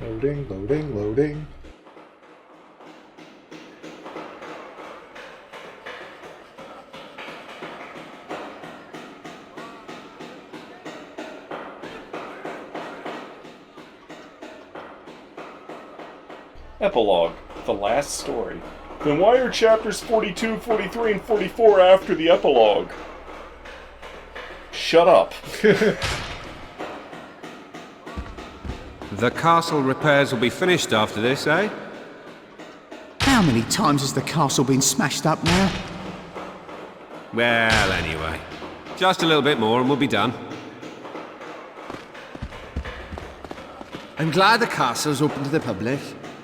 Loading, loading, loading. Epilogue. The last story. Then why are chapters 42, 43, and 44 after the epilogue? Shut up. The castle repairs will be finished after this, eh? How many times has the castle been smashed up now? Well, anyway. Just a little bit more and we'll be done. I'm glad the castle's open to the public,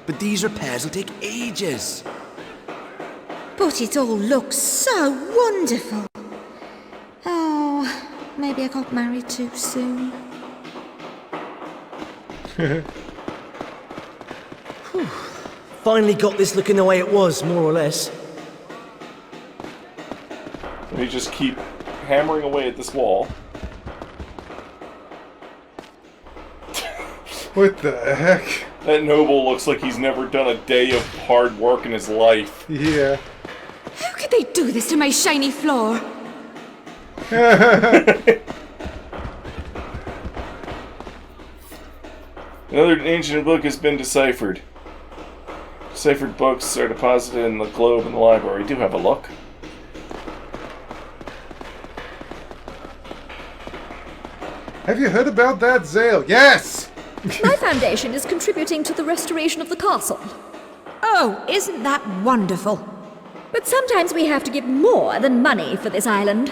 but these repairs will take ages. But it all looks so wonderful. Oh, maybe I got married too soon. Finally got this looking the way it was, more or less. We just keep hammering away at this wall. What the heck? That noble looks like he's never done a day of hard work in his life. Yeah. How could they do this to my shiny floor? Another ancient book has been deciphered. Deciphered books are deposited in the globe in the library. Do have a look. Have you heard about that, Zael? Yes! My foundation is contributing to the restoration of the castle. Oh, isn't that wonderful? But sometimes we have to give more than money for this island.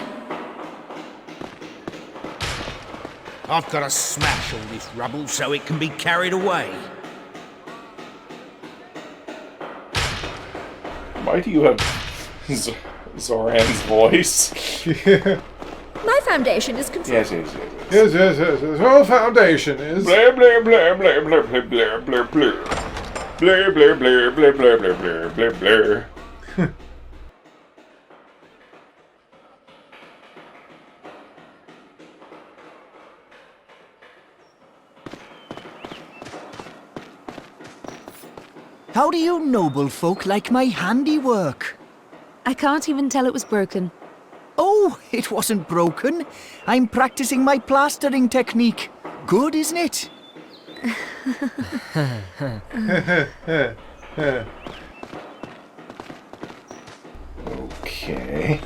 I've got to smash all this rubble so it can be carried away. Why do you have Zoran's voice? Yeah. My foundation is contributing. Yes. Yes. His whole foundation is... Blah blah blah blah blah blah blah blah blah. Blah blah blah blah blah blah blah blah blah. How do you noble folk like my handiwork? I can't even tell it was broken. Oh, it wasn't broken. I'm practicing my plastering technique. Good, isn't it? Okay.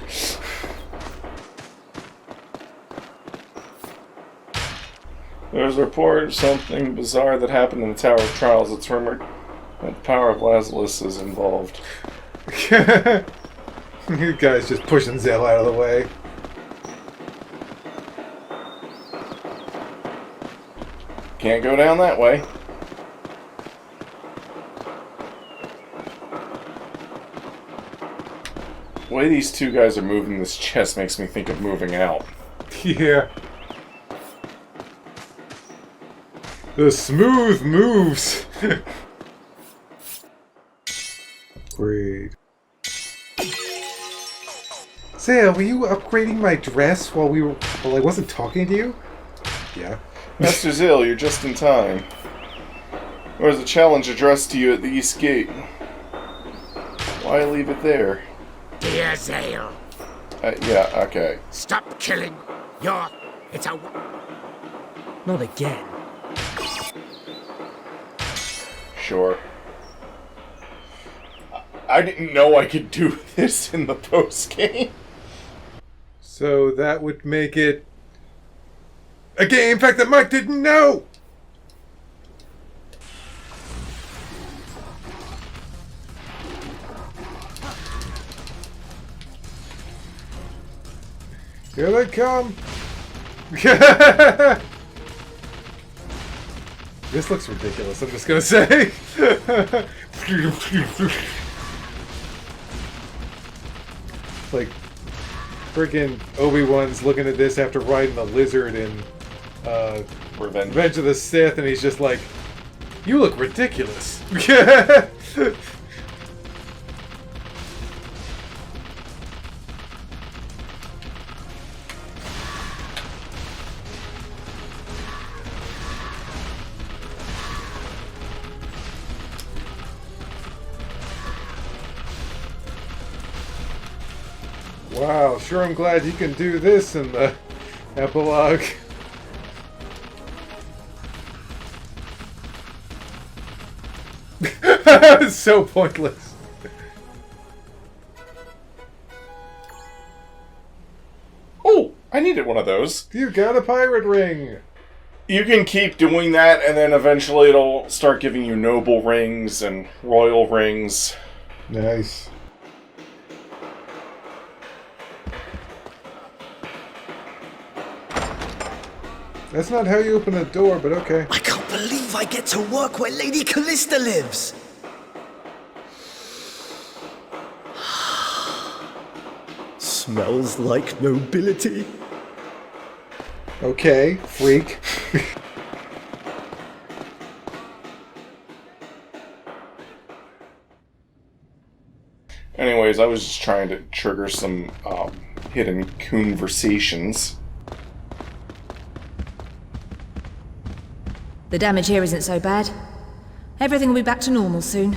There's a report of something bizarre that happened in the Tower of Trials. It's rumored that the power of Lazarus is involved. You guys just pushing Zael out of the way. Can't go down that way. The way these two guys are moving this chest makes me think of moving out. Yeah. The smooth moves. Great. Zael, were you upgrading my dress while I wasn't talking to you? Yeah. Master Zael, you're just in time. There's a challenge addressed to you at the East Gate. Why leave it there? Dear Zael, Yeah, okay. stop killing. It's a... Not again. Sure. I didn't know I could do this in the post-game. So that would make it a game, in fact, that Mike didn't know! Here they come! This looks ridiculous, I'm just gonna say. Like, freaking Obi-Wan's looking at this after riding the lizard in Revenge of the Sith, and he's just like, you look ridiculous. Wow, sure I'm glad you can do this in the epilogue. It's so pointless. Oh, I needed one of those. You got a pirate ring. You can keep doing that, and then eventually it'll start giving you noble rings and royal rings. Nice. That's not how you open a door, but okay. I can't believe I get to work where Lady Callista lives. Smells like nobility. Okay, freak. Anyways, I was just trying to trigger some hidden conversations. The damage here isn't so bad. Everything will be back to normal soon.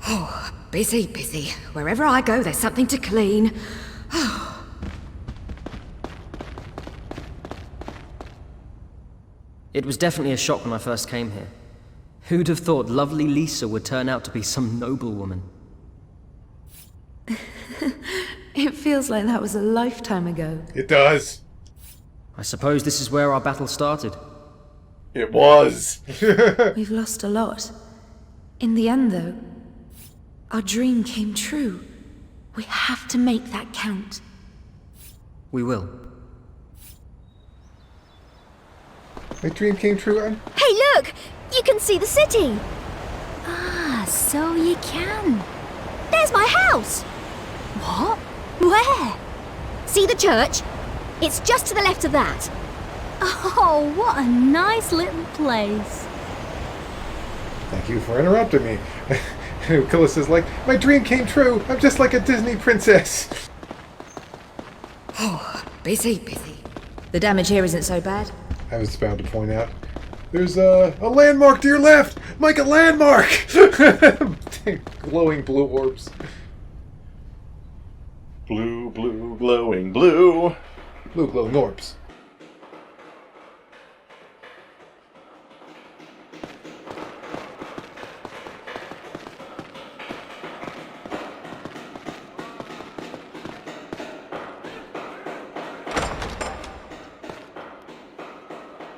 Oh, busy, busy. Wherever I go, there's something to clean. It was definitely a shock when I first came here. Who'd have thought lovely Lisa would turn out to be some noblewoman? It feels like that was a lifetime ago. It does. I suppose this is where our battle started. It was. We've lost a lot. In the end, though, our dream came true. We have to make that count. We will. My dream came true. Hey, look! You can see the city! Ah, so you can. There's my house! What? Where? See the church? It's just to the left of that. Oh, what a nice little place. Thank you for interrupting me. Callista's like, my dream came true. I'm just like a Disney princess. Oh, busy, busy. The damage here isn't so bad. I was about to point out. There's a landmark to your left! Mike, a landmark! Glowing blue orbs. Blue, blue, glowing blue. Blue glowing orbs.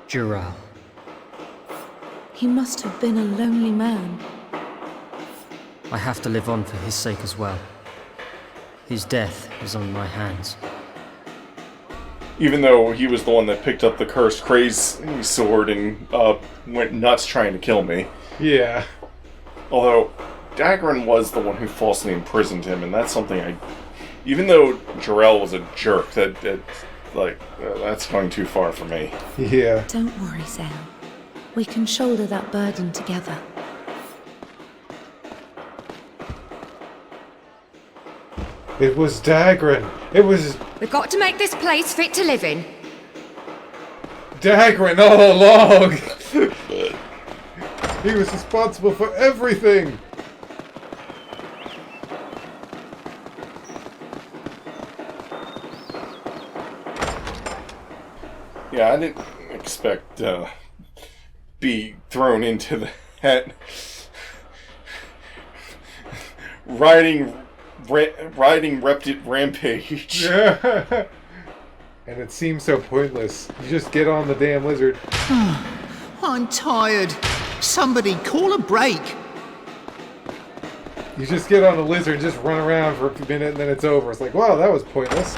Duel. He must have been a lonely man. I have to live on for his sake as well. His death is on my hands. Even though he was the one that picked up the cursed crazy sword and went nuts trying to kill me. Yeah. Although, Dagran was the one who falsely imprisoned him, and that's something I... Even though Jarell was a jerk, that's going too far for me. Yeah. Don't worry, Zael. We can shoulder that burden together. It was Dagran. It was We've got to make this place fit to live in. Dagran all along. He was responsible for everything. Yeah, I didn't expect be thrown into that riding rampage. Yeah. And it seems so pointless. You just get on the damn lizard. I'm tired. Somebody call a break. You just get on the lizard and just run around for a minute and then it's over. It's like, wow, that was pointless.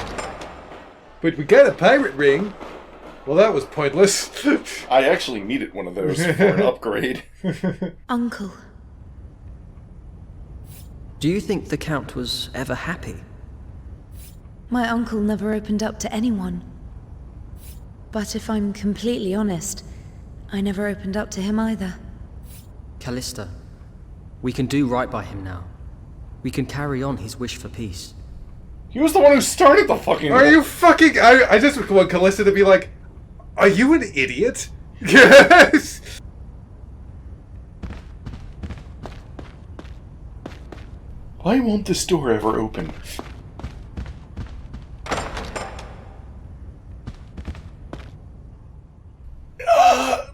But we got a pirate ring. Well, that was pointless. I actually needed one of those for an upgrade. Uncle. Do you think the Count was ever happy? My uncle never opened up to anyone. But if I'm completely honest, I never opened up to him either. Callista, we can do right by him now. We can carry on his wish for peace. He was the one who started the fucking... Are you fucking... I just want Callista to be like, are you an idiot? Yes! Why won't this door ever open?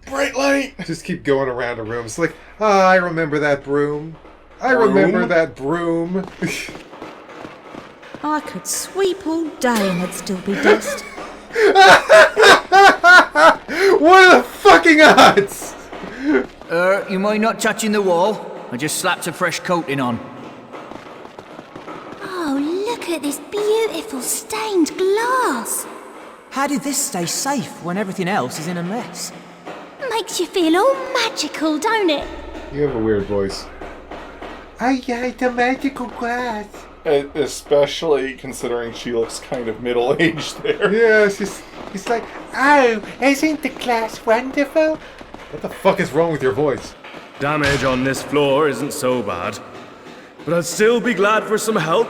Bright light! Just keep going around a room. It's like, I remember that broom. I remember that broom. I could sweep all day and it'd still be dust. What are the fucking odds? You mind not touching the wall? I just slapped a fresh coating on. Oh, look at this beautiful stained glass. How did this stay safe when everything else is in a mess? Makes you feel all magical, don't it? You have a weird voice. I got the magical glass. Especially considering she looks kind of middle-aged there. Yeah, it's like, oh, isn't the glass wonderful? What the fuck is wrong with your voice? Damage on this floor isn't so bad, but I'd still be glad for some help.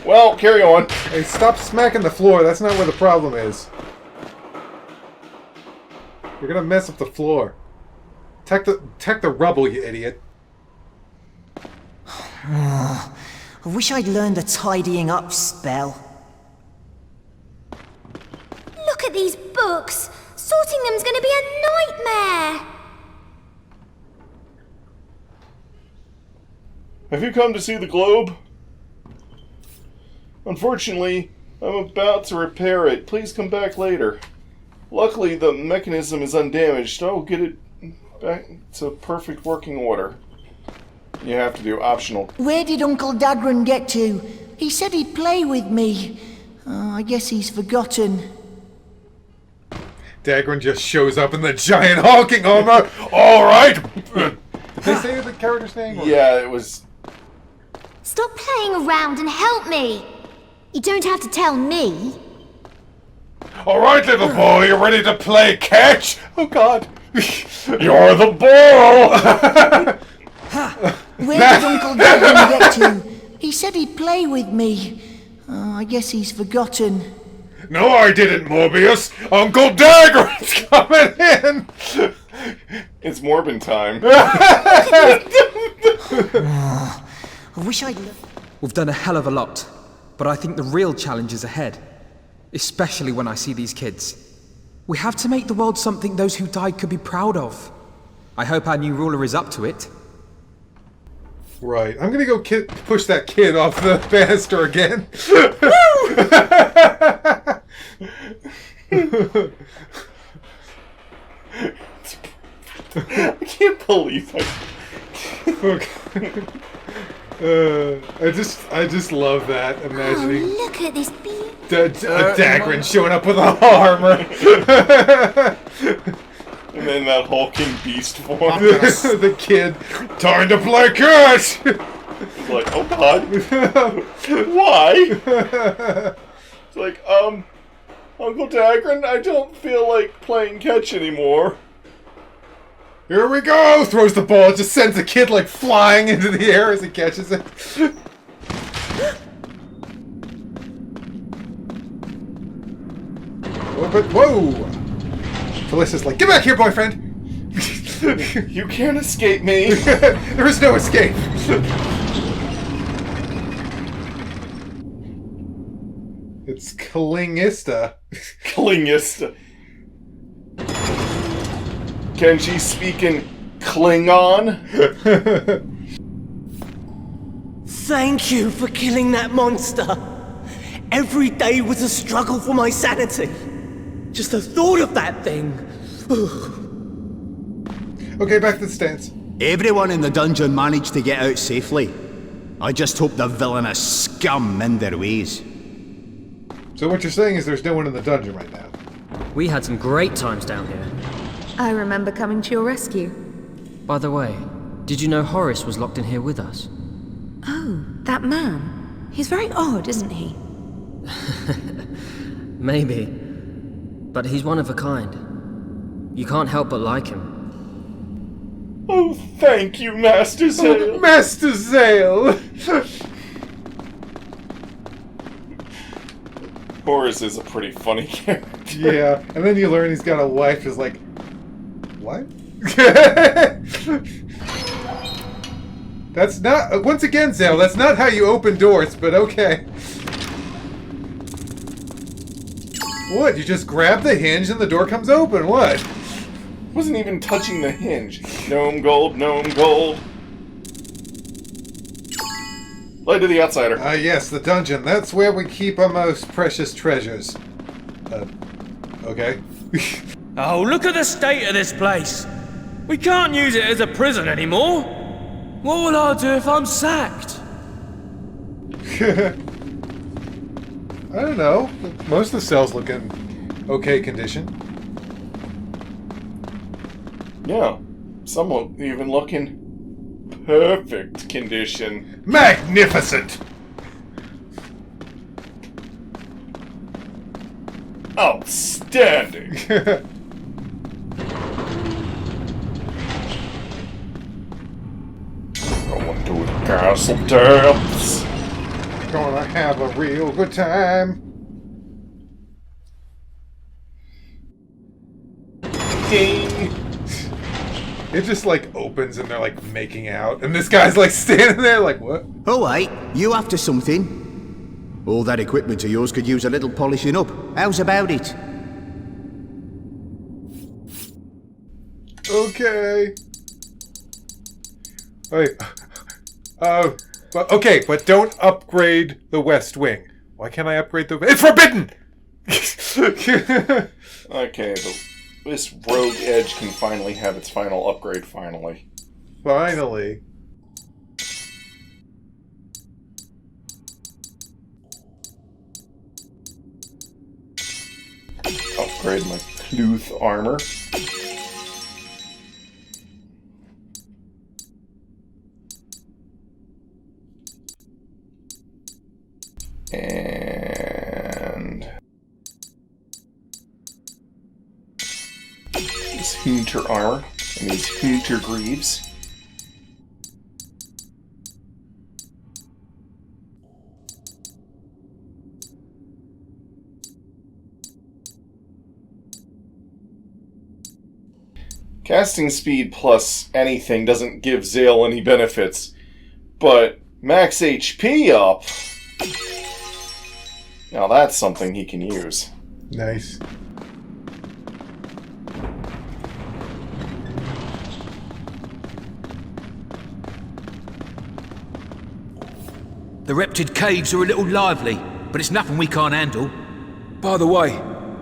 Well, carry on. Hey, stop smacking the floor. That's not where the problem is. You're gonna mess up the floor. Tech the rubble, you idiot. I wish I'd learned a tidying up spell. Look at these books. Sorting them's gonna be a nightmare. Have you come to see the globe? Unfortunately, I'm about to repair it. Please come back later. Luckily, the mechanism is undamaged. I will get it back to perfect working order. You have to do optional. Where did Uncle Dagran get to? He said he'd play with me. I guess he's forgotten. Dagran just shows up in the giant hulking armor. All right. Did they say the character's name? Yeah, it was. Stop playing around and help me. You don't have to tell me. All right, little boy, you ready to play catch? Oh God. You're the ball! Where did Uncle Dagran get to? He said he'd play with me. I guess he's forgotten. No, I didn't, Morbius. Uncle Dagran's coming in. It's Morbin time. I wish I'd... We've done a hell of a lot, but I think the real challenge is ahead. Especially when I see these kids. We have to make the world something those who died could be proud of. I hope our new ruler is up to it. Right, I'm gonna go push that kid off the banister again. I can't believe it. I just love that, imagining. Oh, look at this Dagran showing up with a armor. And then that hulking beast form. The kid, time to play catch! It's like, oh God. Why? It's like, Uncle Dagran, I don't feel like playing catch anymore. Here we go! Throws the ball, just sends the kid like flying into the air as he catches it. Oh, but whoa! Felicia's like, get back here, boyfriend! You can't escape me! There is no escape! It's Klingista. Klingista. Can she speak in Klingon? Thank you for killing that monster. Every day was a struggle for my sanity. Just the thought of that thing. Okay, back to the stance. Everyone in the dungeon managed to get out safely. I just hope the villainous scum mend their ways. So what you're saying is there's no one in the dungeon right now. We had some great times down here. I remember coming to your rescue. By the way, did you know Horace was locked in here with us? Oh, that man. He's very odd, isn't he? Maybe. But he's one of a kind. You can't help but like him. Oh, thank you, Master Zael. Oh, Master Zael! Horace is a pretty funny character. Yeah, and then you learn he's got a wife who's like, what? That's not... once again, Zael, that's not how you open doors, but okay. What? You just grab the hinge and the door comes open. What? Wasn't even touching the hinge. Gnome gold, gnome gold. Light to the outsider. Yes, the dungeon. That's where we keep our most precious treasures. Okay. Oh, look at the state of this place. We can't use it as a prison anymore. What will I do if I'm sacked? I don't know. Most of the cells look in okay condition. Yeah. Some even look in perfect condition. Magnificent! Outstanding! Going to the castle depths. Gonna have a real good time. Ding! It just like opens and they're like making out, and this guy's like standing there like, what? Alright, you after something? All that equipment of yours could use a little polishing up. How's about it? Okay. Wait. But okay, but don't upgrade the West Wing. Why can't I upgrade the... It's forbidden! Okay, but this rogue edge can finally have its final upgrade, finally. Finally. Upgrade my Cluth armor. And this Hunter armor and these Hunter greaves. Casting speed plus anything doesn't give Zael any benefits, but max HP up. Now that's something he can use. Nice. The Reptid caves are a little lively, but it's nothing we can't handle. By the way,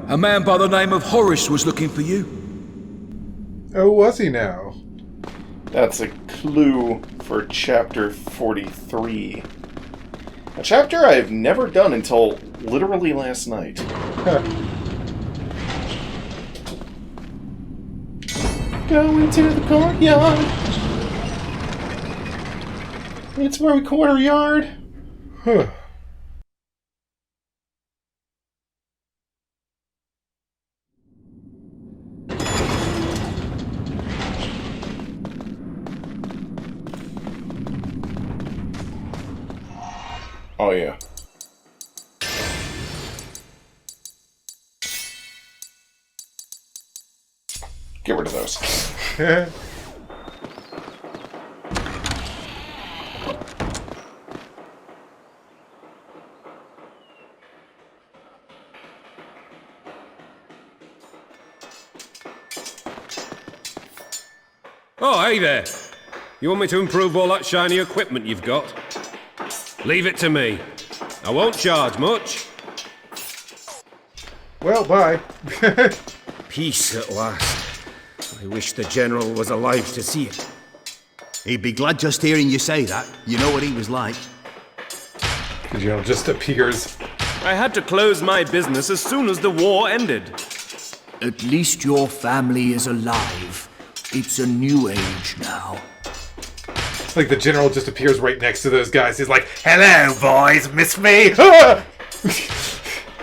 a man by the name of Horace was looking for you. Oh, was he now? That's a clue for chapter 43. A chapter I've never done until literally last night. Go into the courtyard. It's where we corner yard. Huh. Oh, yeah. Get rid of those. Oh, hey there. You want me to improve all that shiny equipment you've got? Leave it to me. I won't charge much. Well, bye. Peace at last. I wish the General was alive to see it. He'd be glad just hearing you say that. You know what he was like. The General just appears. I had to close my business as soon as the war ended. At least your family is alive. It's a new age now. Like the General just appears right next to those guys. He's like, "Hello, boys, miss me?"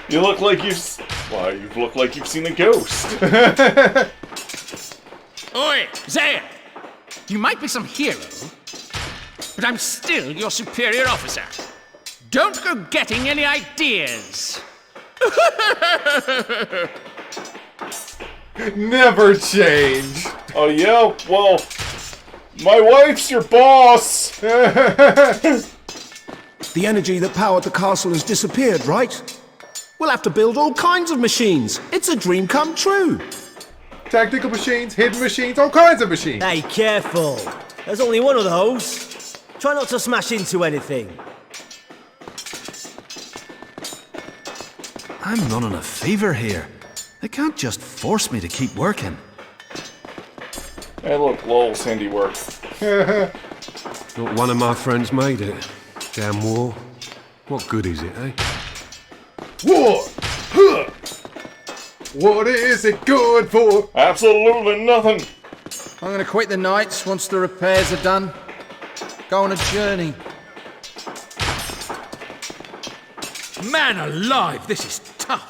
You look like you've... Why, you look like you've seen a ghost. Oi, Zael! You might be some hero, but I'm still your superior officer. Don't go getting any ideas. Never change. Oh, yeah? Well, my wife's your boss. The energy that powered the castle has disappeared, right? We'll have to build all kinds of machines. It's a dream come true. Tactical machines, hidden machines, all kinds of machines. Hey, careful. There's only one of those. Try not to smash into anything. I'm running a fever here. They can't just force me to keep working. Hey, look, Lowell's handiwork. Not one of my friends made it. Damn war. What good is it, eh? War! Huh! What is it good for? Absolutely nothing. I'm gonna quit the Knights once the repairs are done. Go on a journey. Man alive, this is tough.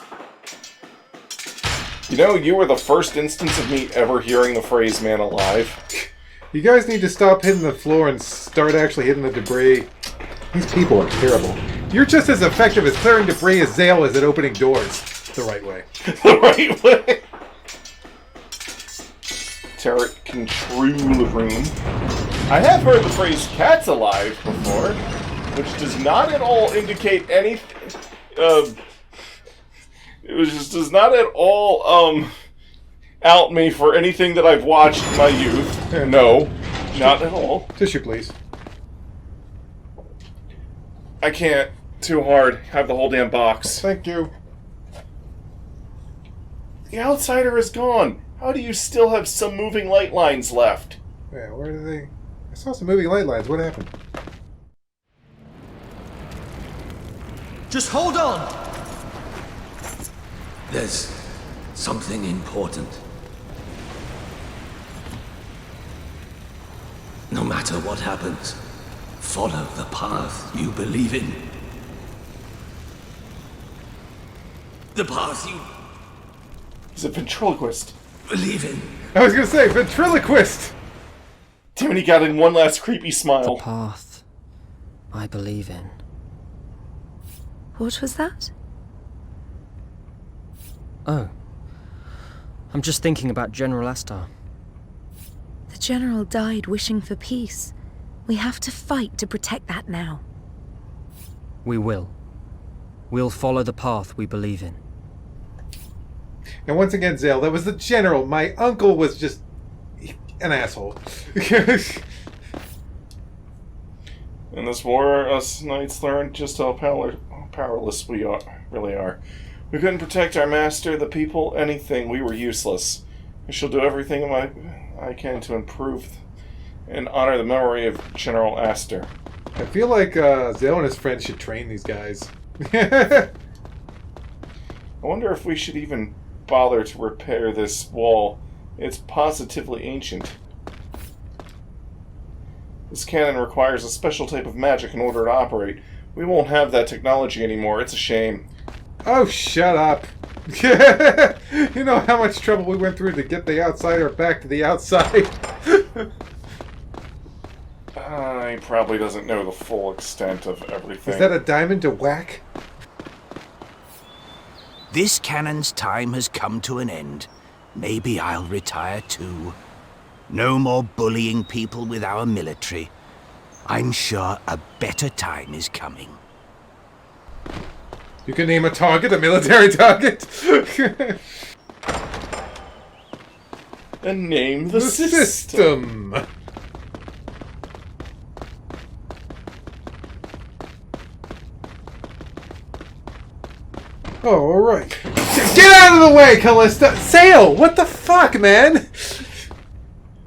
You know, you were the first instance of me ever hearing the phrase man alive. You guys need to stop hitting the floor and start actually hitting the debris. These people are terrible. You're just as effective at clearing debris as Zael is at opening doors. The right way. The right way. Turret control room. I have heard the phrase "cat's alive" before, which does not at all indicate anything. It just does not at all out me for anything that I've watched in my youth. No, not at all. Tissue, please. I can't. Too hard. Have the whole damn box. Thank you. The outsider is gone. How do you still have some moving light lines left? Yeah, where are they? I saw some moving light lines. What happened? Just hold on. There's something important. No matter what happens, follow the path you believe in. The path you... He's a ventriloquist. Believe in. I was gonna say, ventriloquist! Damn it, he got in one last creepy smile. The path I believe in. What was that? Oh. I'm just thinking about General Astar. The General died wishing for peace. We have to fight to protect that now. We will. We'll follow the path we believe in. And once again, Zael, that was the general. My uncle was just an asshole. In this war, us knights learned just how powerless we really are. We couldn't protect our master, the people, anything. We were useless. I shall do everything I can to improve and honor the memory of General Astor. I feel like Zael and his friends should train these guys. I wonder if we should even bother to repair this wall. It's positively ancient. This cannon requires a special type of magic in order to operate. We won't have that technology anymore. It's a shame. Oh, shut up. You know how much trouble we went through to get the outsider back to the outside? He probably doesn't know the full extent of everything. Is that a diamond to whack? This cannon's time has come to an end. Maybe I'll retire too. No more bullying people with our military. I'm sure a better time is coming. You can name a target, a military target. And name the system. Oh, alright. Get out of the way, Callista! Zael! What the fuck, man?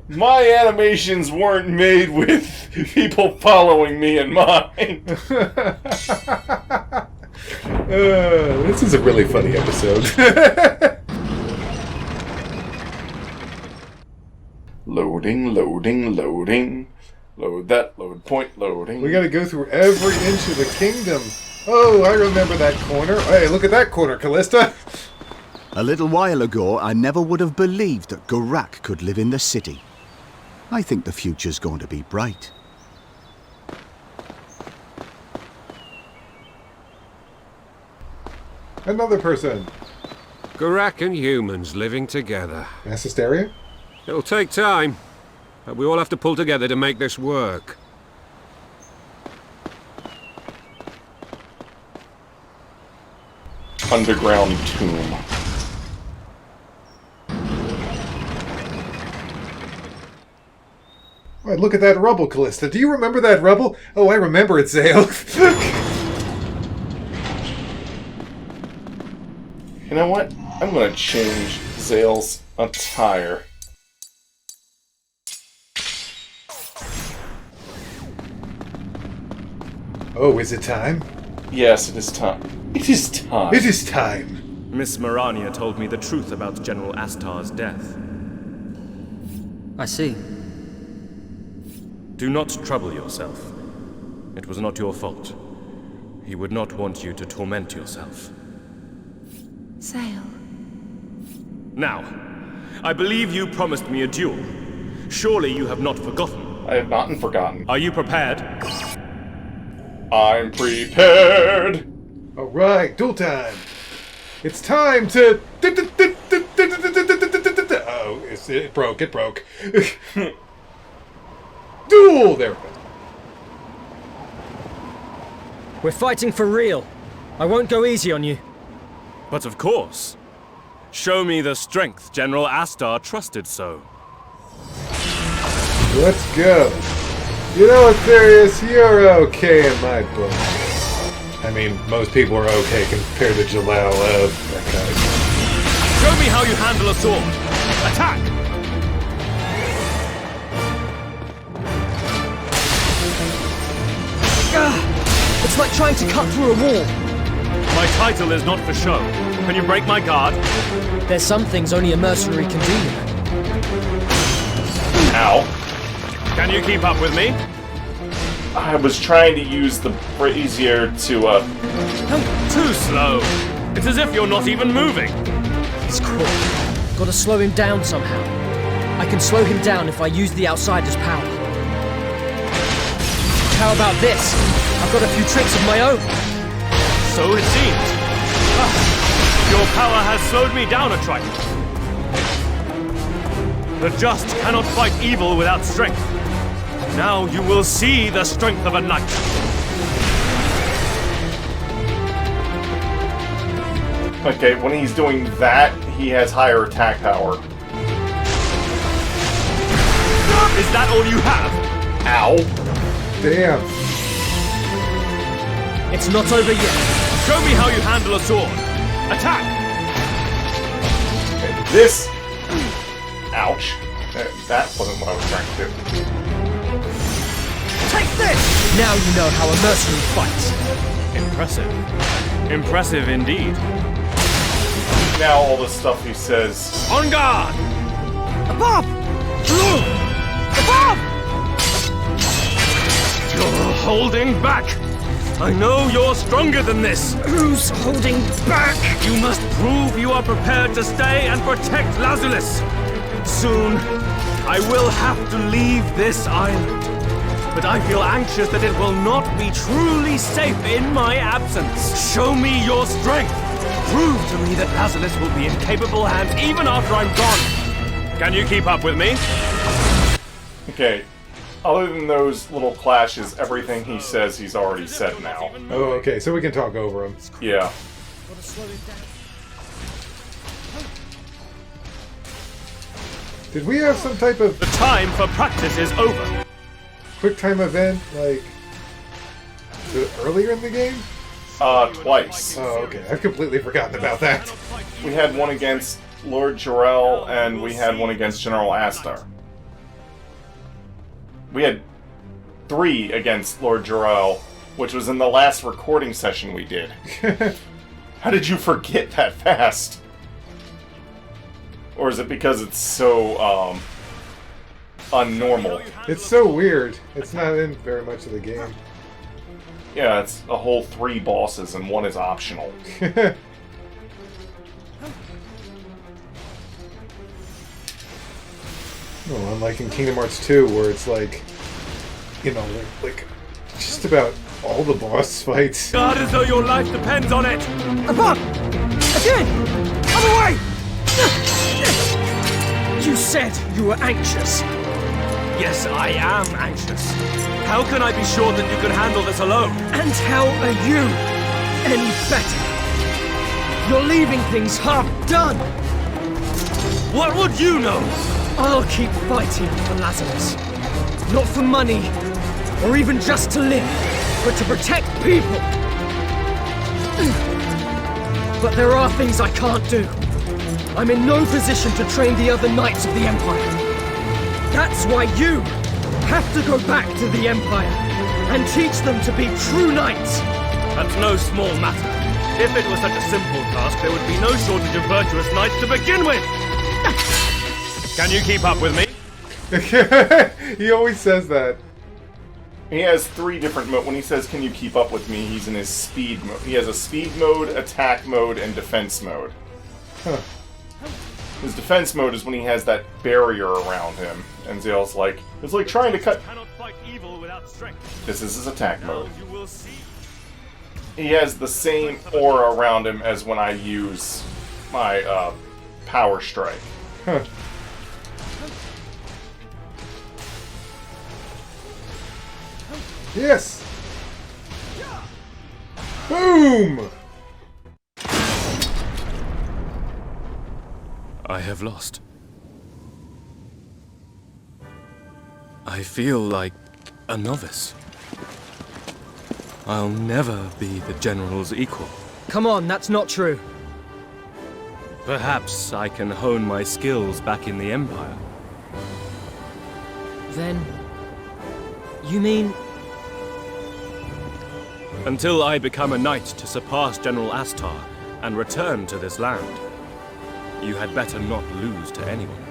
My animations weren't made with people following me in mind. This is a really funny episode. Loading, loading, loading. Load that, load point, loading. We gotta go through every inch of the kingdom. Oh, I remember that corner. Hey, look at that corner, Callista. A little while ago, I never would have believed that Garak could live in the city. I think the future's going to be bright. Another person. Garak and humans living together. Mass hysteria? It'll take time, but we all have to pull together to make this work. underground tomb. Right, look at that rubble, Callista. Do you remember that rubble? Oh, I remember it, Zael. You know what? I'm gonna change Zael's attire. Oh, is it time? Yes, it is time. It is time. It is time. Miss Marania told me the truth about General Astar's death. I see. Do not trouble yourself. It was not your fault. He would not want you to torment yourself. Zael. Now, I believe you promised me a duel. Surely you have not forgotten. I have not forgotten. Are you prepared? I'm prepared! Alright, duel time. It's time to... Oh, it broke, it broke. Duel! There we go. We're fighting for real. I won't go easy on you. But of course. Show me the strength General Astar trusted so. Let's go. You know what, Therius? You're okay in my book. I mean, most people are okay compared to Jalal. That guy. Show me how you handle a sword. Attack! It's like trying to cut through a wall. My title is not for show. Can you break my guard? There's some things only a mercenary can do. Ow. Can you keep up with me? I was trying to use the brazier to, Too slow. It's as if you're not even moving. He's cruel. Gotta slow him down somehow. I can slow him down if I use the Outsider's power. How about this? I've got a few tricks of my own. So it seems. Your power has slowed me down a trifle. The just cannot fight evil without strength. Now you will see the strength of a knight. Okay, when he's doing that, he has higher attack power. Is that all you have? Ow. Damn. It's not over yet. Show me how you handle a sword. Attack! Okay, this... Ouch. That wasn't what I was trying to do. Take this! Now you know how a mercenary fights. Impressive. Impressive indeed. Now all the stuff he says... On guard! Above! Above! You're holding back! I know you're stronger than this! Who's holding back? You must prove you are prepared to stay and protect Lazulus! Soon, I will have to leave this island. But I feel anxious that it will not be truly safe in my absence. Show me your strength! Prove to me that Lazulus will be in capable hands even after I'm gone! Can you keep up with me? Okay. Other than those little clashes, everything he says he's already said now. Oh, okay, so we can talk over him. Yeah. Did we have some type of... The time for practice is over. Quick time event, like... earlier in the game? Twice. Oh, okay. I've completely forgotten about that. We had one against Lord Jarrell, and we had one against General Astar. We had 3 against Lord Jarrell, which was in the last recording session we did. How did you forget that fast? Or is it because it's so, unnormal? It's so weird. It's not in very much of the game. Yeah, it's a whole 3 bosses and 1 is optional. Well, unlike in Kingdom Hearts 2, where it's like, you know, like just about all the boss fights. Guard as though your life depends on it! Above! Again! Other way! You said you were anxious. Yes, I am anxious. How can I be sure that you can handle this alone? And how are you any better? You're leaving things half done! What would you know? I'll keep fighting for Lazarus. Not for money, or even just to live, but to protect people. But there are things I can't do. I'm in no position to train the other knights of the Empire. That's why you have to go back to the Empire and teach them to be true knights. That's no small matter. If it was such a simple task, there would be no shortage of virtuous knights to begin with! Can you keep up with me? He always says that. He has 3 different modes. When he says, can you keep up with me, he's in his speed mode. He has a speed mode, attack mode, and defense mode. Huh. His defense mode is when he has that barrier around him. And Zael's like, it's like trying to cut... This is his attack mode. He has the same aura around him as when I use my power strike. Huh. Yes! Boom! I have lost. I feel like a novice. I'll never be the General's equal. Come on, that's not true. Perhaps I can hone my skills back in the Empire. Then... you mean... Until I become a knight to surpass General Astar and return to this land, you had better not lose to anyone.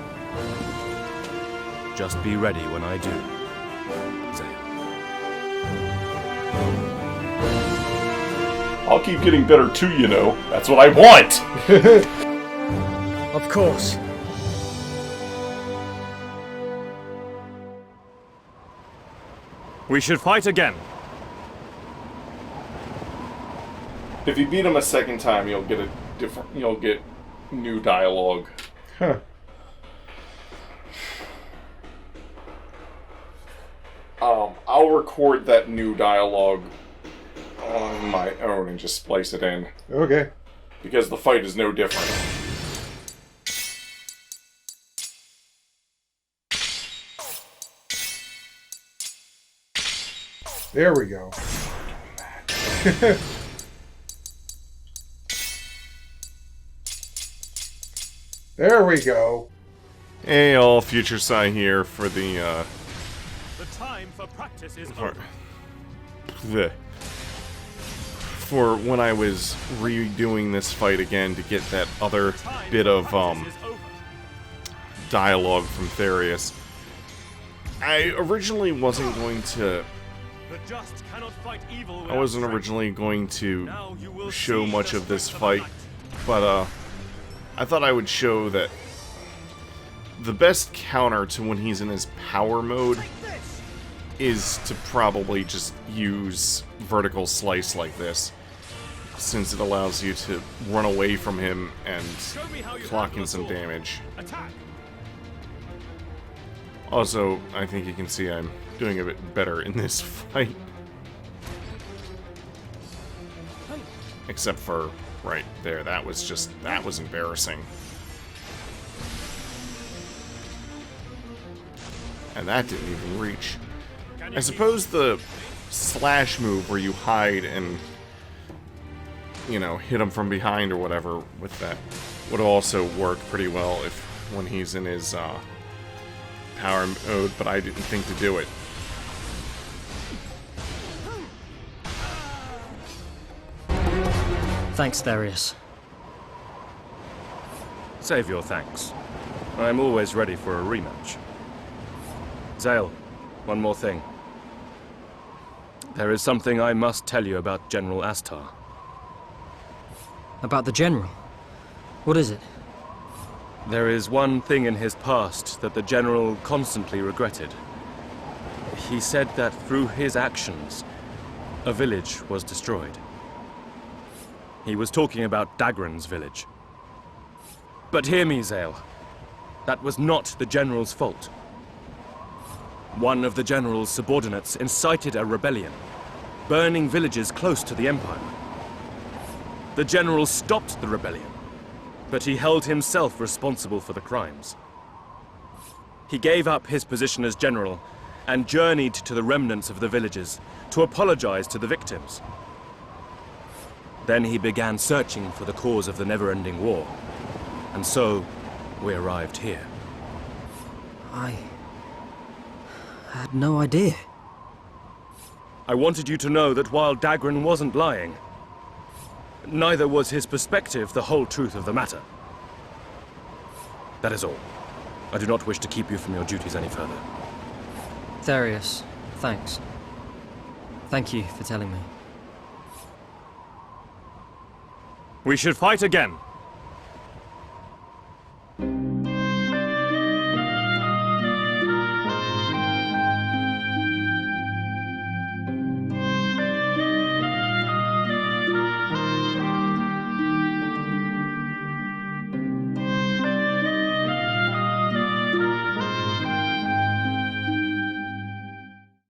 Just be ready when I do, Zael. I'll keep getting better too, you know. That's what I want! Of course. We should fight again. If you beat him a second time, you'll get a different... You'll get new dialogue. Huh. I'll record that new dialogue on my own and just splice it in. Okay. Because the fight is no different. There we go. There we go. Hey all, Future Sai here for the time for practice is for when I was redoing this fight again to get that other bit of dialogue from Therius. I originally wasn't going to show much of this fight, but I thought I would show that the best counter to when he's in his power mode is to probably just use vertical slice like this, since it allows you to run away from him and clock in some damage. Also, I think you can see I'm doing a bit better in this fight. Except for right there, that was embarrassing. And that didn't even reach. I suppose the slash move where you hide and, you know, hit him from behind or whatever with that would also work pretty well when he's in his power mode, but I didn't think to do it. Thanks, Therius. Save your thanks. I'm always ready for a rematch. Zael, one more thing. There is something I must tell you about General Astar. About the General? What is it? There is one thing in his past that the General constantly regretted. He said that through his actions, a village was destroyed. He was talking about Dagran's village. But hear me, Zael. That was not the General's fault. One of the General's subordinates incited a rebellion, burning villages close to the Empire. The general stopped the rebellion, but he held himself responsible for the crimes. He gave up his position as general and journeyed to the remnants of the villages to apologize to the victims. Then he began searching for the cause of the never-ending war, and so we arrived here. I had no idea. I wanted you to know that while Dagran wasn't lying, neither was his perspective the whole truth of the matter. That is all. I do not wish to keep you from your duties any further. Therius, thanks. Thank you for telling me. We should fight again.